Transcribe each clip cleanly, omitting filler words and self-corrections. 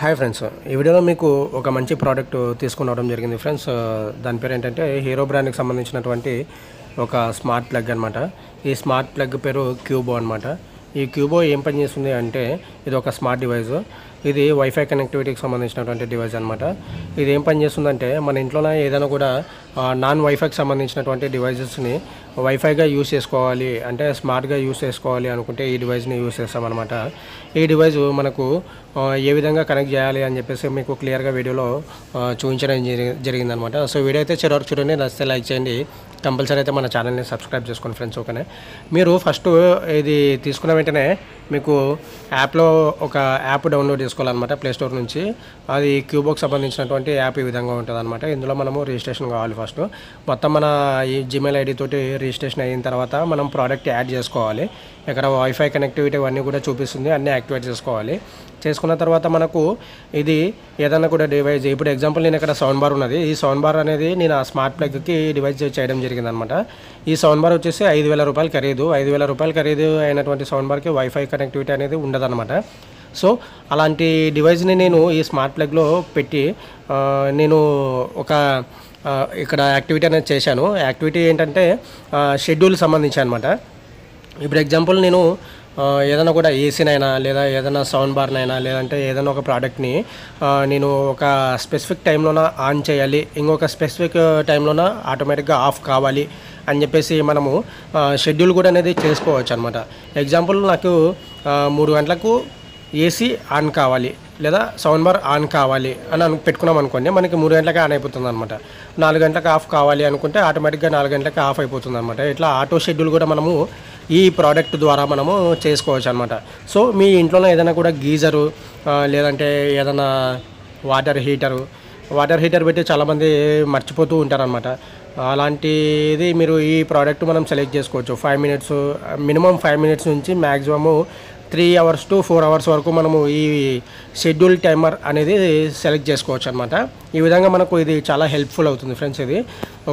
Hi friends, ఈ వీడియోలో మీకు ఒక మంచి ప్రోడక్ట్ తీసుకుని రావడం జరిగింది ఫ్రెండ్స్. దాని పేరు ఏంటంటే హీరో బ్రాండ్కి సంబంధించినటువంటి ఒక స్మార్ట్ ప్లగ్ అనమాట. ఈ స్మార్ట్ ప్లగ్ పేరు క్యూబో అనమాట. ఈ క్యూబో ఏం పని చేస్తుంది అంటే ఇది ఒక స్మార్ట్ డివైస్. ఇది వైఫై కనెక్టివిటీకి సంబంధించినటువంటి డివైస్ అనమాట. ఇది ఏం పని చేస్తుందంటే మన ఇంట్లోనే ఏదైనా కూడా నాన్ వైఫైకి సంబంధించినటువంటి డివైజెస్ని వైఫైగా యూస్ చేసుకోవాలి అంటే స్మార్ట్గా యూస్ చేసుకోవాలి అనుకుంటే ఈ డివైస్ని యూస్ చేస్తామన్నమాట. ఈ డివైస్ మనకు ఏ విధంగా కనెక్ట్ చేయాలి అని చెప్పేసి మీకు క్లియర్గా వీడియోలో చూపించడం జరిగిందనమాట. సో వీడియో అయితే చివరికి చూడండి, నచ్చితే లైక్ చేయండి, కంపల్సరీ అయితే మన ఛానల్ని సబ్స్క్రైబ్ చేసుకోండి ఫ్రెండ్స్. ఓకేనే, మీరు ఫస్ట్ ఇది తీసుకున్న వెంటనే మీకు యాప్లో ఒక యాప్ డౌన్లోడ్ చేసుకోవాలన్నమాట ప్లే స్టోర్ నుంచి. అది క్యూబోకి సంబంధించినటువంటి యాప్ ఈ విధంగా ఉంటుంది అనమాట. ఇందులో మనము రిజిస్ట్రేషన్ కావాలి. ఫస్ట్ మొత్తం మన ఈ జీమెయిల్ ఐడి తోటి రిజిస్ట్రేషన్ అయిన తర్వాత మనం ప్రోడక్ట్ యాడ్ చేసుకోవాలి. ఇక్కడ వైఫై కనెక్టివిటీ అన్నీ కూడా చూపిస్తుంది, అన్నీ యాక్టివేట్ చేసుకోవాలి. చేసుకున్న తర్వాత మనకు ఇది ఏదైనా కూడా డివైస్, ఇప్పుడు ఎగ్జాంపుల్ నేను ఇక్కడ సౌండ్ బార్ ఉన్నది. ఈ సౌండ్ బార్ అనేది నేను ఆ స్మార్ట్ ప్లగ్కి డివైస్ చేయడం జరిగిందనమాట. ఈ సౌండ్ బార్ వచ్చేసి 5,000 రూపాయలు ఖరీదు. 5,000 రూపాయలు ఖరీదు అయినటువంటి సౌండ్ బార్కి వైఫై కనెక్టివిటీ అనేది ఉండదన్నమాట. సో అలాంటి డివైస్ని నేను ఈ స్మార్ట్ ప్లగ్లో పెట్టి నేను ఒక ఇక్కడ యాక్టివిటీ అనేది చేశాను. యాక్టివిటీ ఏంటంటే షెడ్యూల్ సంబంధించి అనమాట. ఇప్పుడు ఎగ్జాంపుల్ నేను ఏదైనా కూడా ఏసీనైనా లేదా ఏదైనా సౌండ్ బార్నైనా లేదంటే ఏదైనా ఒక ప్రోడక్ట్ని నేను ఒక స్పెసిఫిక్ టైంలోన ఆన్ చేయాలి, ఇంకొక స్పెసిఫిక్ టైంలోన ఆటోమేటిక్గా ఆఫ్ కావాలి అని చెప్పేసి మనము షెడ్యూల్ కూడా అనేది చేసుకోవచ్చు అనమాట. ఎగ్జాంపుల్ నాకు 3 గంటలకు ఏసీ ఆన్ కావాలి లేదా సౌండ్ బార్ ఆన్ కావాలి అని పెట్టుకున్నాం అనుకోండి, మనకి 3 గంటలకే ఆన్ అయిపోతుంది అనమాట. 4 గంటలకు ఆఫ్ కావాలి అనుకుంటే ఆటోమేటిక్గా 4 గంటలకి ఆఫ్ అయిపోతుంది అనమాట. ఇట్లా ఆటో షెడ్యూల్ కూడా మనము ఈ ప్రోడక్ట్ ద్వారా మనము చేసుకోవచ్చు అనమాట. సో మీ ఇంట్లోనే ఏదైనా కూడా గీజరు లేదంటే ఏదైనా వాటర్ హీటర్ పెట్టి చాలామంది మర్చిపోతూ ఉంటారనమాట. అలాంటిది మీరు ఈ ప్రోడక్ట్ మనం సెలెక్ట్ చేసుకోవచ్చు. 5 మినిట్స్ మినిమం 5 మినిట్స్ నుంచి మ్యాక్సిమము 3 అవర్స్ టు 4 అవర్స్ వరకు మనము ఈ షెడ్యూల్ టైమర్ అనేది సెలెక్ట్ చేసుకోవచ్చు అనమాట. ఈ విధంగా మనకు ఇది చాలా హెల్ప్ఫుల్ అవుతుంది ఫ్రెండ్స్ ఇది.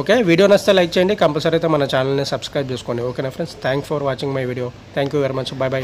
ఓకే, వీడియో నచ్చితే లైక్ చేయండి, కంపల్సరీ అయితే మన ఛానల్ని సబ్స్క్రైబ్ చేసుకోండి. ఓకేనా friends, thanks for watching my video. Thank you very much. By by.